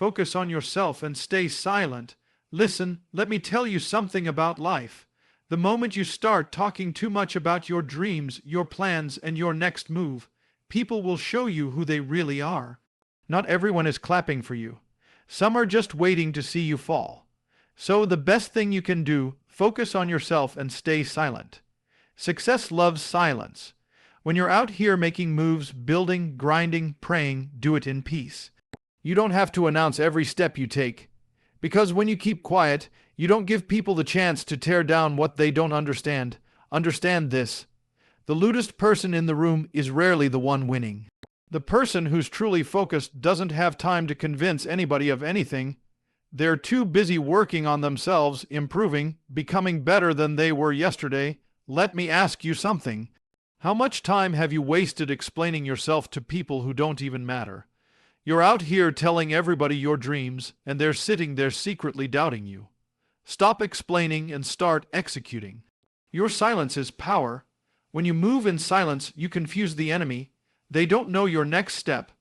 Focus on yourself and stay silent. Listen, let me tell you something about life. The moment you start talking too much about your dreams, your plans, and your next move, people will show you who they really are. Not everyone is clapping for you. Some are just waiting to see you fall. So the best thing you can do, focus on yourself and stay silent. Success loves silence. When you're out here making moves, building, grinding, praying, do it in peace. You don't have to announce every step you take, because when you keep quiet, you don't give people the chance to tear down what they don't understand. Understand this. The loudest person in the room is rarely the one winning. The person who's truly focused doesn't have time to convince anybody of anything. They're too busy working on themselves, improving, becoming better than they were yesterday. Let me ask you something. How much time have you wasted explaining yourself to people who don't even matter? You're out here telling everybody your dreams, and they're sitting there secretly doubting you. Stop explaining and start executing. Your silence is power. When you move in silence, you confuse the enemy. They don't know your next step.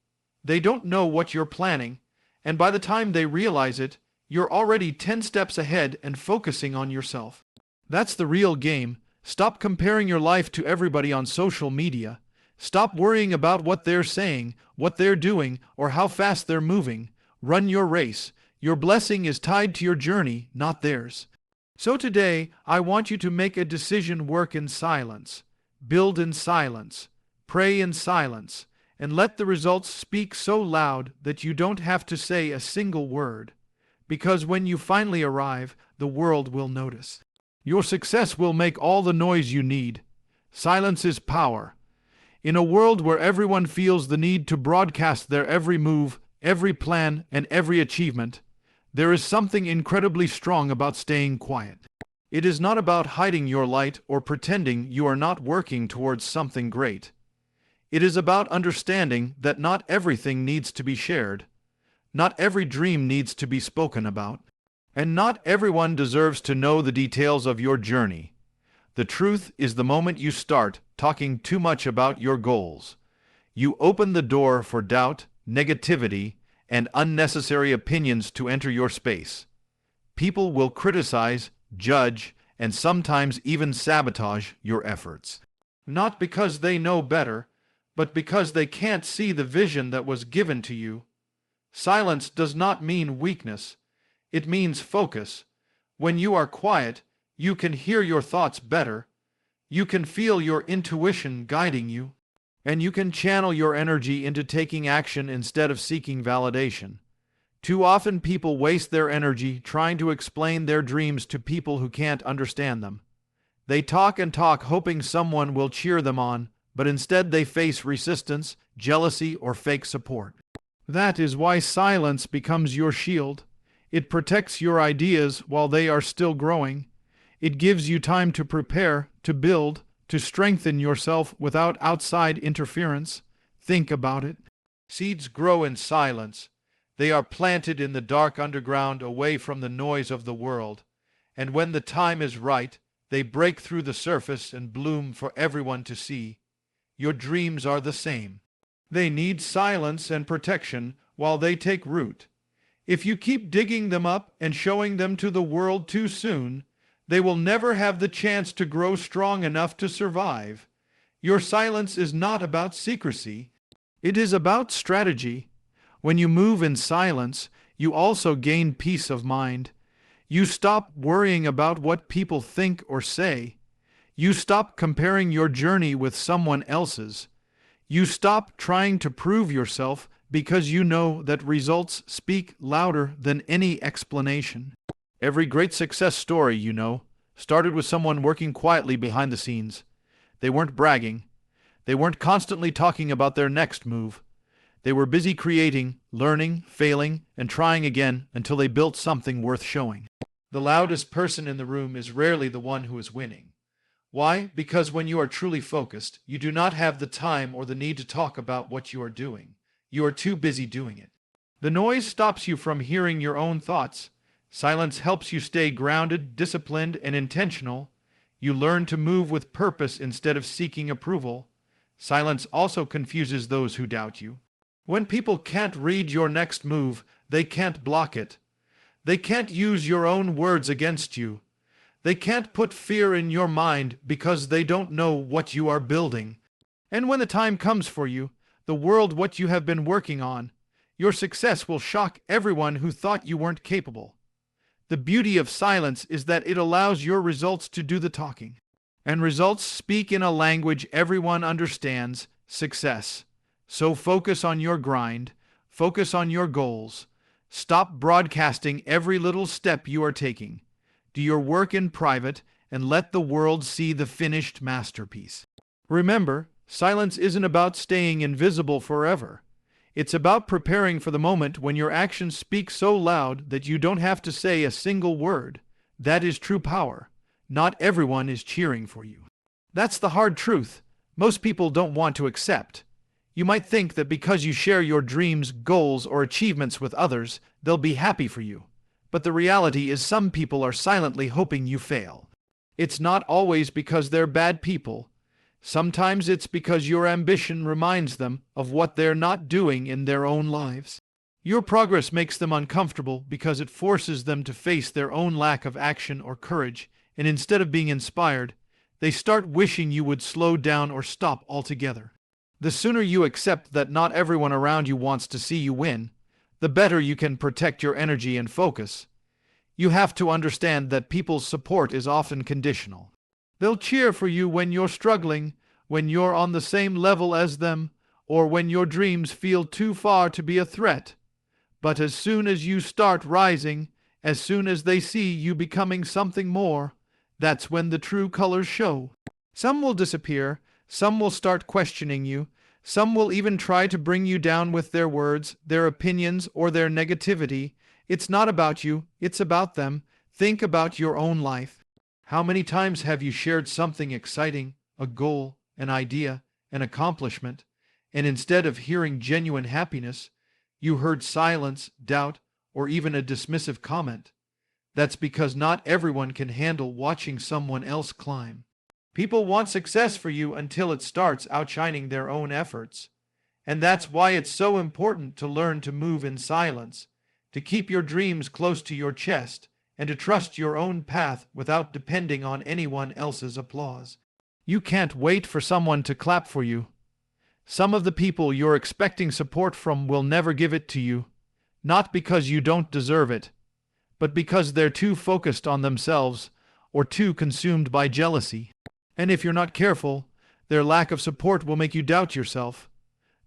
They don't know what you're planning. And by the time they realize it, you're already 10 steps ahead and focusing on yourself. That's the real game. Stop comparing your life to everybody on social media. Stop worrying about what they're saying, what they're doing, or how fast they're moving. Run your race. Your blessing is tied to your journey, not theirs. So today, I want you to make a decision: work in silence, build in silence, pray in silence, and let the results speak so loud that you don't have to say a single word. Because when you finally arrive, the world will notice. Your success will make all the noise you need. Silence is power. In a world where everyone feels the need to broadcast their every move, every plan, and every achievement, there is something incredibly strong about staying quiet. It is not about hiding your light or pretending you are not working towards something great. It is about understanding that not everything needs to be shared, not every dream needs to be spoken about, and not everyone deserves to know the details of your journey. The truth is, the moment you start talking too much about your goals, you open the door for doubt, negativity, and unnecessary opinions to enter your space. People will criticize, judge, and sometimes even sabotage your efforts. Not because they know better, but because they can't see the vision that was given to you. Silence does not mean weakness. It means focus. When you are quiet, you can hear your thoughts better. You can feel your intuition guiding you. And you can channel your energy into taking action instead of seeking validation. Too often people waste their energy trying to explain their dreams to people who can't understand them. They talk and talk hoping someone will cheer them on, but instead they face resistance, jealousy, or fake support. That is why silence becomes your shield. It protects your ideas while they are still growing. It gives you time to prepare, to build, to strengthen yourself without outside interference. Think about it. Seeds grow in silence. They are planted in the dark underground away from the noise of the world. And when the time is right, they break through the surface and bloom for everyone to see. Your dreams are the same. They need silence and protection while they take root. If you keep digging them up and showing them to the world too soon, they will never have the chance to grow strong enough to survive. Your silence is not about secrecy. It is about strategy. When you move in silence, you also gain peace of mind. You stop worrying about what people think or say. You stop comparing your journey with someone else's. You stop trying to prove yourself because you know that results speak louder than any explanation. Every great success story, started with someone working quietly behind the scenes. They weren't bragging. They weren't constantly talking about their next move. They were busy creating, learning, failing, and trying again until they built something worth showing. The loudest person in the room is rarely the one who is winning. Why? Because when you are truly focused, you do not have the time or the need to talk about what you are doing. You are too busy doing it. The noise stops you from hearing your own thoughts. Silence helps you stay grounded, disciplined, and intentional. You learn to move with purpose instead of seeking approval. Silence also confuses those who doubt you. When people can't read your next move, They can't block it. They can't use your own words against you. They can't put fear in your mind because they don't know what you are building. And when the time comes for you, the world what you have been working on, your success will shock everyone who thought you weren't capable. The beauty of silence is that it allows your results to do the talking. And results speak in a language everyone understands, success. So focus on your grind, focus on your goals. Stop broadcasting every little step you are taking. Do your work in private and let the world see the finished masterpiece. Remember, silence isn't about staying invisible forever. It's about preparing for the moment when your actions speak so loud that you don't have to say a single word. That is true power. Not everyone is cheering for you. That's the hard truth. Most people don't want to accept. You might think that because you share your dreams, goals, or achievements with others, they'll be happy for you. But the reality is some people are silently hoping you fail. It's not always because they're bad people. Sometimes it's because your ambition reminds them of what they're not doing in their own lives. Your progress makes them uncomfortable because it forces them to face their own lack of action or courage, and instead of being inspired, they start wishing you would slow down or stop altogether. The sooner you accept that not everyone around you wants to see you win, the better you can protect your energy and focus. You have to understand that people's support is often conditional. They'll cheer for you when you're struggling, when you're on the same level as them, or when your dreams feel too far to be a threat. But as soon as you start rising, as soon as they see you becoming something more, that's when the true colors show. Some will disappear, some will start questioning you, some will even try to bring you down with their words, their opinions, or their negativity. It's not about you, it's about them. Think about your own life. How many times have you shared something exciting, a goal, an idea, an accomplishment, and instead of hearing genuine happiness, you heard silence, doubt, or even a dismissive comment? That's because not everyone can handle watching someone else climb. People want success for you until it starts outshining their own efforts. And that's why it's so important to learn to move in silence, to keep your dreams close to your chest, and to trust your own path without depending on anyone else's applause. You can't wait for someone to clap for you. Some of the people you're expecting support from will never give it to you, not because you don't deserve it, but because they're too focused on themselves or too consumed by jealousy. And if you're not careful, their lack of support will make you doubt yourself.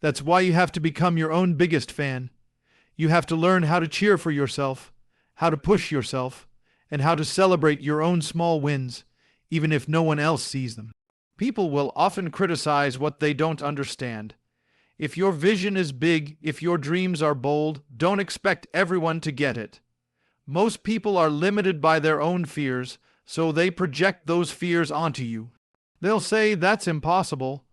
That's why you have to become your own biggest fan. You have to learn how to cheer for yourself, how to push yourself, and how to celebrate your own small wins, even if no one else sees them. People will often criticize what they don't understand. If your vision is big, if your dreams are bold, don't expect everyone to get it. Most people are limited by their own fears, so they project those fears onto you. They'll say that's impossible,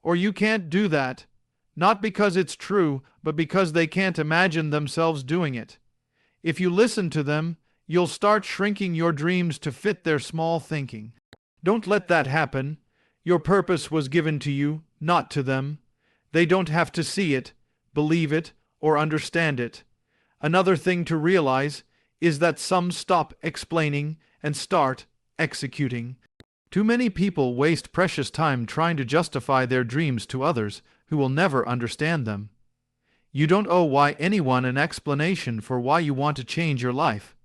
or you can't do that, not because it's true, but because they can't imagine themselves doing it. If you listen to them, you'll start shrinking your dreams to fit their small thinking. Don't let that happen. Your purpose was given to you, not to them. They don't have to see it, believe it, or understand it. Another thing to realize is that some stop explaining and start executing. Too many people waste precious time trying to justify their dreams to others who will never understand them. You don't owe anyone an explanation for why you want to change your life,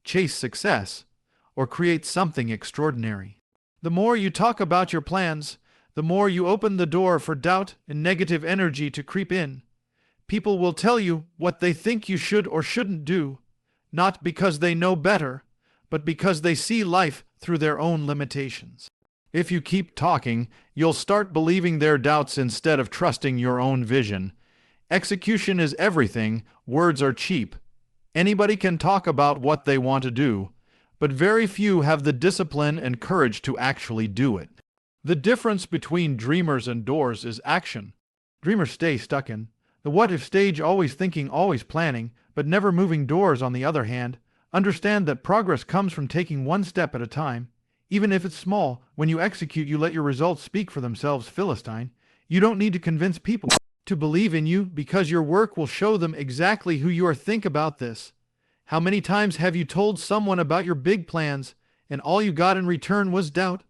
chase success, or create something extraordinary. The more you talk about your plans, the more you open the door for doubt and negative energy to creep in. People will tell you what they think you should or shouldn't do, not because they know better, but because they see life through their own limitations. If you keep talking, you'll start believing their doubts instead of trusting your own vision. Execution is everything, words are cheap. Anybody can talk about what they want to do, but very few have the discipline and courage to actually do it. The difference between dreamers and doers is action. Dreamers stay stuck in the what-if stage, always thinking, always planning, but never moving. Doers, on the other hand, understand that progress comes from taking one step at a time. Even if it's small, when you execute, you let your results speak for themselves. Philistine, you don't need to convince people. to believe in you because your work will show them exactly who you are. Think about this. How many times have you told someone about your big plans and all you got in return was doubt?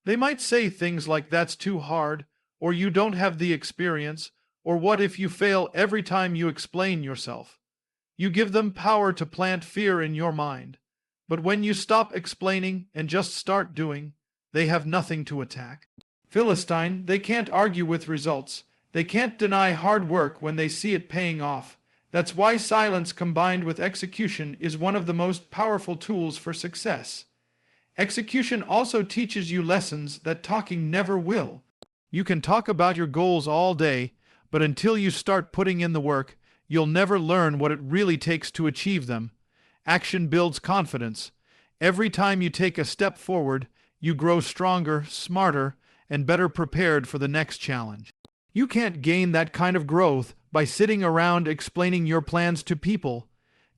They might say things like that's too hard, or you don't have the experience, or what if you fail every time you explain yourself? You give them power to plant fear in your mind. But when you stop explaining and just start doing, they have nothing to attack. Philistine, they can't argue with results. They can't deny hard work when they see it paying off. That's why silence combined with execution is one of the most powerful tools for success. Execution also teaches you lessons that talking never will. You can talk about your goals all day, but until you start putting in the work, you'll never learn what it really takes to achieve them. Action builds confidence. Every time you take a step forward, you grow stronger, smarter, and better prepared for the next challenge. You can't gain that kind of growth by sitting around explaining your plans to people.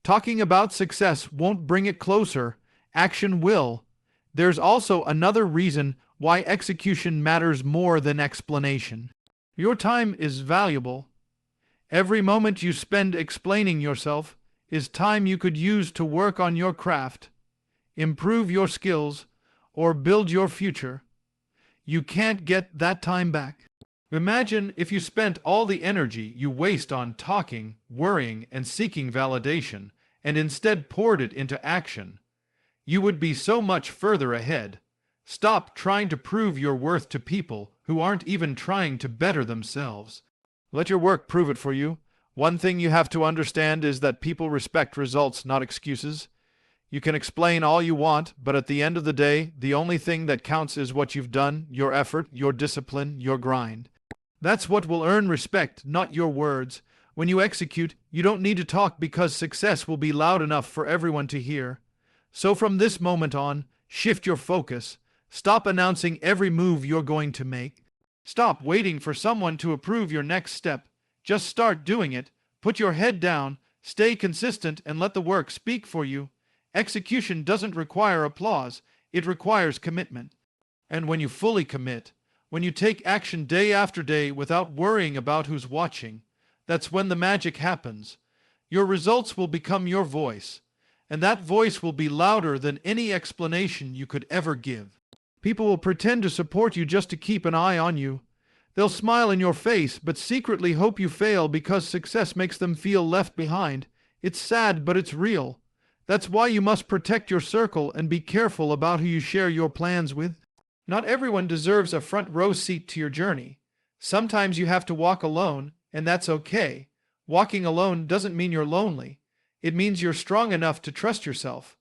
Talking about success won't bring it closer. Action will. There's also another reason why execution matters more than explanation. Your time is valuable. Every moment you spend explaining yourself is time you could use to work on your craft, improve your skills, or build your future. You can't get that time back. Imagine if you spent all the energy you waste on talking, worrying, and seeking validation, and instead poured it into action. You would be so much further ahead. Stop trying to prove your worth to people who aren't even trying to better themselves. Let your work prove it for you. One thing you have to understand is that people respect results, not excuses. You can explain all you want, but at the end of the day, the only thing that counts is what you've done, your effort, your discipline, your grind. That's what will earn respect, not your words. When you execute, you don't need to talk because success will be loud enough for everyone to hear. So from this moment on, shift your focus. Stop announcing every move you're going to make. Stop waiting for someone to approve your next step. Just start doing it. Put your head down, stay consistent, and let the work speak for you. Execution doesn't require applause. It requires commitment. And when you fully commit, when you take action day after day without worrying about who's watching, that's when the magic happens. Your results will become your voice, and that voice will be louder than any explanation you could ever give. People will pretend to support you just to keep an eye on you. They'll smile in your face, but secretly hope you fail because success makes them feel left behind. It's sad, but it's real. That's why you must protect your circle and be careful about who you share your plans with. Not everyone deserves a front row seat to your journey. Sometimes you have to walk alone, and that's okay. Walking alone doesn't mean you're lonely. It means you're strong enough to trust yourself.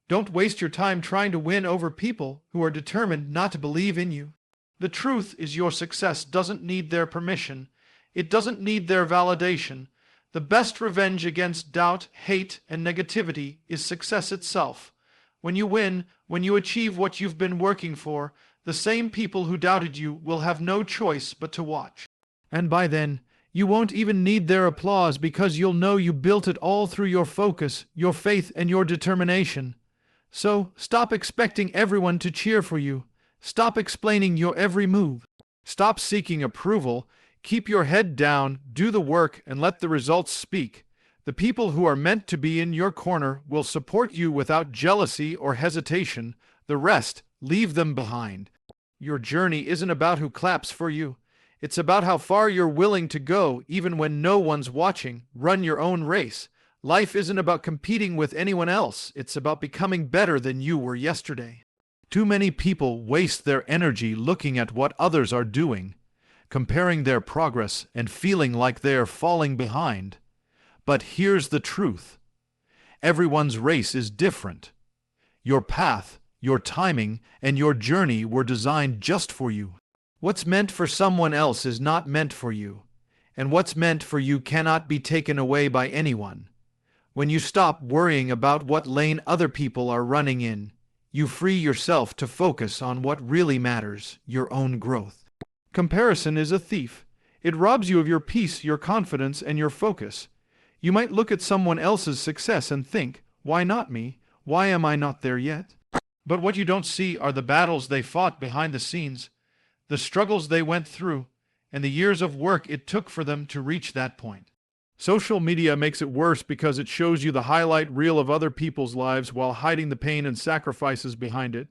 Don't waste your time trying to win over people who are determined not to believe in you. The truth is your success doesn't need their permission. It doesn't need their validation. The best revenge against doubt, hate, and negativity is success itself. When you win, when you achieve what you've been working for, the same people who doubted you will have no choice but to watch. And by then, you won't even need their applause because you'll know you built it all through your focus, your faith, and your determination. So, stop expecting everyone to cheer for you. Stop explaining your every move. Stop seeking approval. Keep your head down, do the work, and let the results speak. The people who are meant to be in your corner will support you without jealousy or hesitation. The rest, leave them behind. Your journey isn't about who claps for you. It's about how far you're willing to go even when no one's watching. Run your own race. Life isn't about competing with anyone else. It's about becoming better than you were yesterday. Too many people waste their energy looking at what others are doing, comparing their progress and feeling like they're falling behind. But here's the truth. Everyone's race is different. Your path, your timing, and your journey were designed just for you. What's meant for someone else is not meant for you, and what's meant for you cannot be taken away by anyone. When you stop worrying about what lane other people are running in, you free yourself to focus on what really matters, your own growth. Comparison is a thief. It robs you of your peace, your confidence, and your focus. You might look at someone else's success and think, why not me? Why am I not there yet? But what you don't see are the battles they fought behind the scenes, the struggles they went through, and the years of work it took for them to reach that point. Social media makes it worse because it shows you the highlight reel of other people's lives while hiding the pain and sacrifices behind it.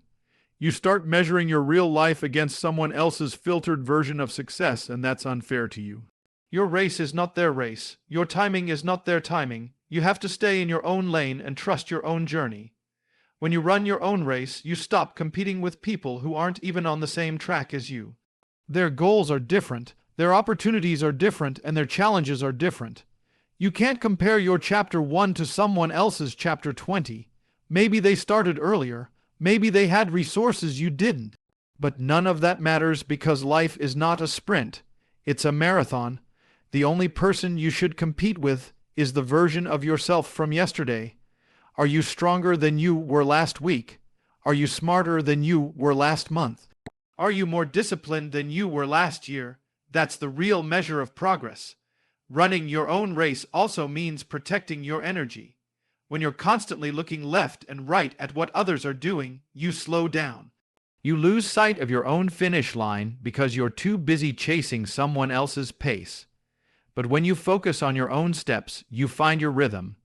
You start measuring your real life against someone else's filtered version of success, and that's unfair to you. Your race is not their race. Your timing is not their timing. You have to stay in your own lane and trust your own journey. When you run your own race, you stop competing with people who aren't even on the same track as you. Their goals are different, their opportunities are different, and their challenges are different. You can't compare your chapter 1 to someone else's chapter 20. Maybe they started earlier. Maybe they had resources you didn't. But none of that matters because life is not a sprint. It's a marathon. The only person you should compete with is the version of yourself from yesterday. Are you stronger than you were last week? Are you smarter than you were last month? Are you more disciplined than you were last year? That's the real measure of progress. Running your own race also means protecting your energy. When you're constantly looking left and right at what others are doing, you slow down. You lose sight of your own finish line because you're too busy chasing someone else's pace. But when you focus on your own steps, you find your rhythm.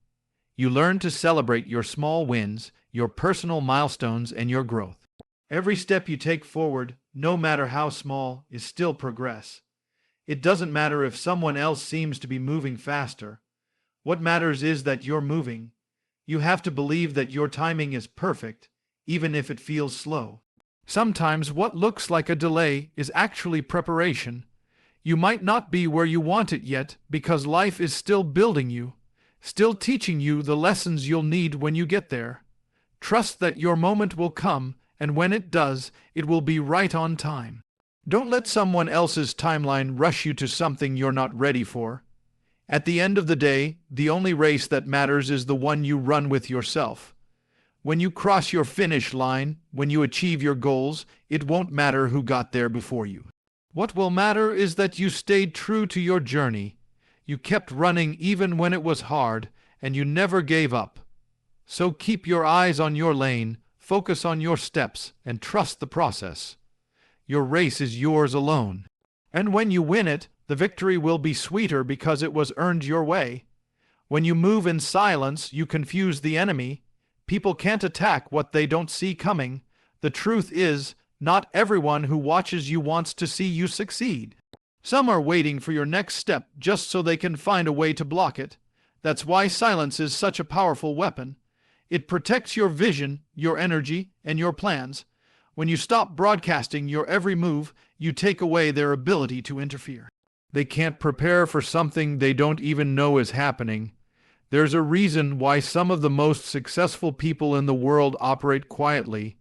You learn to celebrate your small wins, your personal milestones, and your growth. Every step you take forward, no matter how small, is still progress. It doesn't matter if someone else seems to be moving faster. What matters is that you're moving. You have to believe that your timing is perfect, even if it feels slow. Sometimes what looks like a delay is actually preparation. You might not be where you want it yet because life is still building you, still teaching you the lessons you'll need when you get there. Trust that your moment will come, and when it does, it will be right on time. Don't let someone else's timeline rush you to something you're not ready for. At the end of the day, the only race that matters is the one you run with yourself. When you cross your finish line, when you achieve your goals, it won't matter who got there before you. What will matter is that you stayed true to your journey. You kept running even when it was hard, and you never gave up. So keep your eyes on your lane, focus on your steps, and trust the process. Your race is yours alone. And when you win it, the victory will be sweeter because it was earned your way. When you move in silence, you confuse the enemy. People can't attack what they don't see coming. The truth is, not everyone who watches you wants to see you succeed. Some are waiting for your next step just so they can find a way to block it. That's why silence is such a powerful weapon. It protects your vision, your energy, and your plans. When you stop broadcasting your every move, you take away their ability to interfere. They can't prepare for something they don't even know is happening. There's a reason why some of the most successful people in the world operate quietly.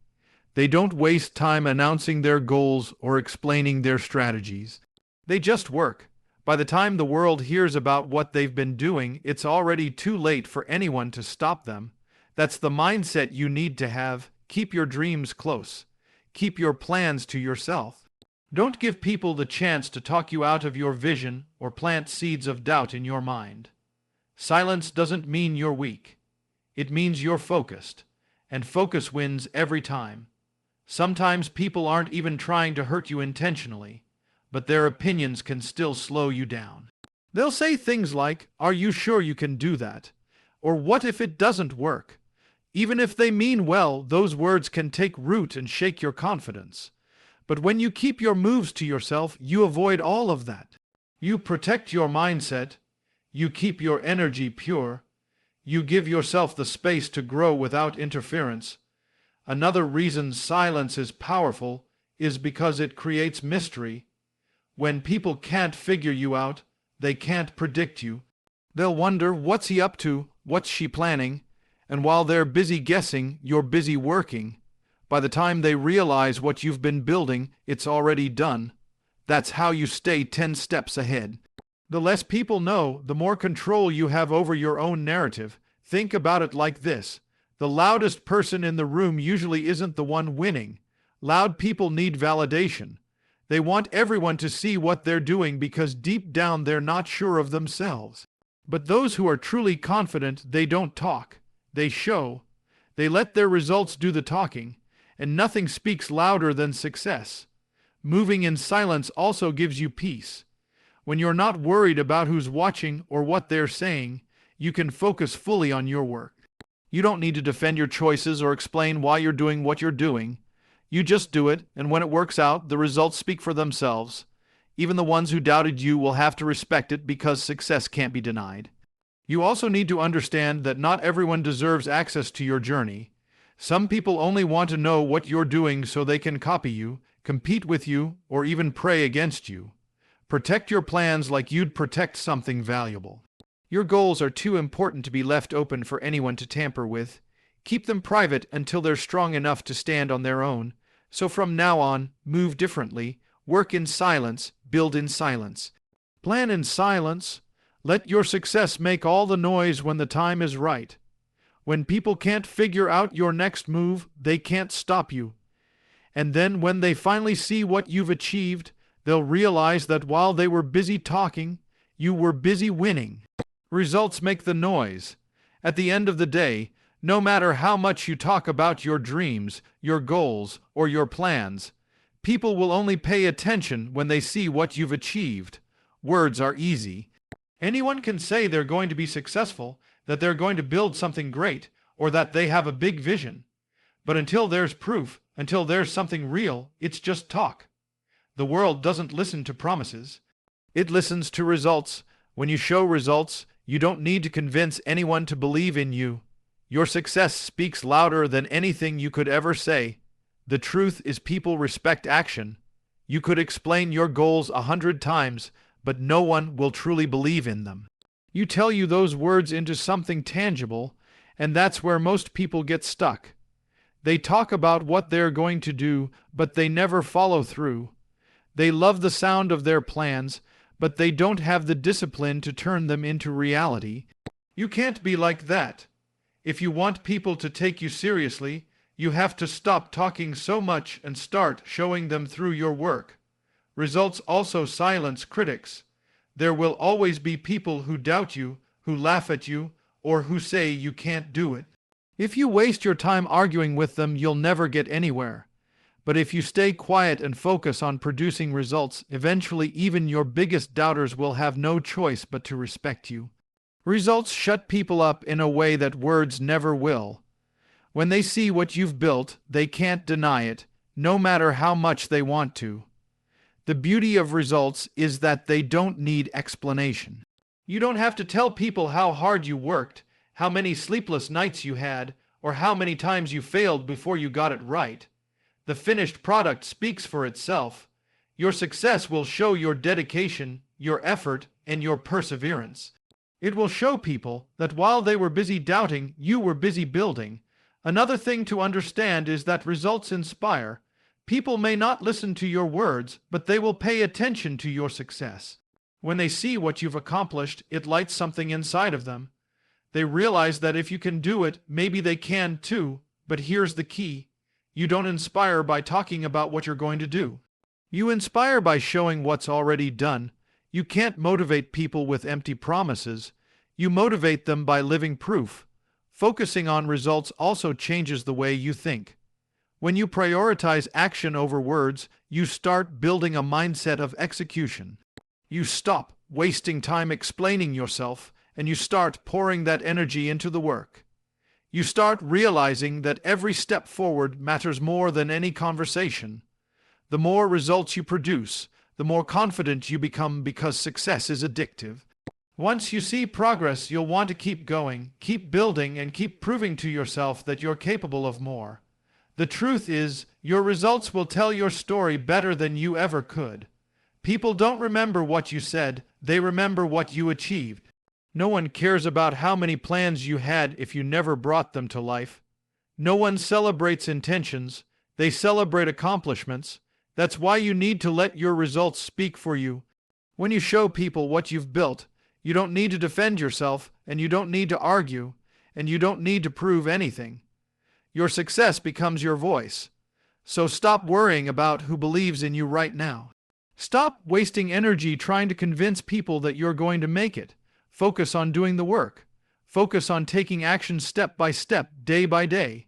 They don't waste time announcing their goals or explaining their strategies. They just work. By the time the world hears about what they've been doing, it's already too late for anyone to stop them. That's the mindset you need to have. Keep your dreams close. Keep your plans to yourself. Don't give people the chance to talk you out of your vision or plant seeds of doubt in your mind. Silence doesn't mean you're weak. It means you're focused, and focus wins every time. Sometimes people aren't even trying to hurt you intentionally, but their opinions can still slow you down. They'll say things like, "Are you sure you can do that?" Or "What if it doesn't work?" Even if they mean well, those words can take root and shake your confidence. But when you keep your moves to yourself, you avoid all of that. You protect your mindset. You keep your energy pure. You give yourself the space to grow without interference. Another reason silence is powerful is because it creates mystery. When people can't figure you out, they can't predict you. They'll wonder, what's he up to? What's she planning? And while they're busy guessing, you're busy working. By the time they realize what you've been building, it's already done. That's how you stay 10 steps ahead. The less people know, the more control you have over your own narrative. Think about it like this. The loudest person in the room usually isn't the one winning. Loud people need validation. They want everyone to see what they're doing because deep down they're not sure of themselves. But those who are truly confident, they don't talk. They show. They let their results do the talking. And nothing speaks louder than success. Moving in silence also gives you peace. When you're not worried about who's watching or what they're saying, you can focus fully on your work. You don't need to defend your choices or explain why you're doing what you're doing. You just do it, and when it works out, the results speak for themselves. Even the ones who doubted you will have to respect it because success can't be denied. You also need to understand that not everyone deserves access to your journey. Some people only want to know what you're doing so they can copy you, compete with you, or even pray against you. Protect your plans like you'd protect something valuable. Your goals are too important to be left open for anyone to tamper with. Keep them private until they're strong enough to stand on their own. So from now on, move differently, work in silence, build in silence. Plan in silence. Let your success make all the noise when the time is right. When people can't figure out your next move, they can't stop you. And then when they finally see what you've achieved, they'll realize that while they were busy talking, you were busy winning. Results make the noise. At the end of the day, no matter how much you talk about your dreams, your goals, or your plans, people will only pay attention when they see what you've achieved. Words are easy. Anyone can say they're going to be successful, that they're going to build something great, or that they have a big vision. But until there's proof, until there's something real, it's just talk. The world doesn't listen to promises. It listens to results. When you show results, you don't need to convince anyone to believe in you. Your success speaks louder than anything you could ever say. The truth is people respect action. You could explain your goals 100 times, but no one will truly believe in them. You tell those words into something tangible, and that's where most people get stuck. They talk about what they're going to do, but they never follow through. They love the sound of their plans, but they don't have the discipline to turn them into reality. You can't be like that. If you want people to take you seriously, you have to stop talking so much and start showing them through your work. Results also silence critics. There will always be people who doubt you, who laugh at you, or who say you can't do it. If you waste your time arguing with them, you'll never get anywhere. But if you stay quiet and focus on producing results, eventually even your biggest doubters will have no choice but to respect you. Results shut people up in a way that words never will. When they see what you've built, they can't deny it, no matter how much they want to. The beauty of results is that they don't need explanation. You don't have to tell people how hard you worked, how many sleepless nights you had, or how many times you failed before you got it right. The finished product speaks for itself. Your success will show your dedication, your effort, and your perseverance. It will show people that while they were busy doubting, you were busy building. Another thing to understand is that results inspire. People may not listen to your words, but they will pay attention to your success. When they see what you've accomplished, it lights something inside of them. They realize that if you can do it, maybe they can too. But here's the key. You don't inspire by talking about what you're going to do. You inspire by showing what's already done. You can't motivate people with empty promises. You motivate them by living proof. Focusing on results also changes the way you think. When you prioritize action over words, you start building a mindset of execution. You stop wasting time explaining yourself, and you start pouring that energy into the work. You start realizing that every step forward matters more than any conversation. The more results you produce, the more confident you become because success is addictive. Once you see progress, you'll want to keep going, keep building, and keep proving to yourself that you're capable of more. The truth is, your results will tell your story better than you ever could. People don't remember what you said, they remember what you achieved. No one cares about how many plans you had if you never brought them to life. No one celebrates intentions, they celebrate accomplishments. That's why you need to let your results speak for you. When you show people what you've built, you don't need to defend yourself, and you don't need to argue, and you don't need to prove anything. Your success becomes your voice. So stop worrying about who believes in you right now. Stop wasting energy trying to convince people that you're going to make it. Focus on doing the work. Focus on taking action step by step, day by day.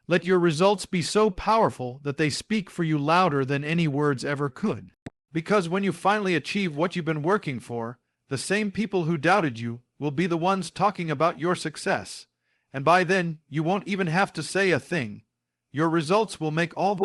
Let your results be so powerful that they speak for you louder than any words ever could. Because when you finally achieve what you've been working for, the same people who doubted you will be the ones talking about your success. And by then, you won't even have to say a thing. Your results will make all the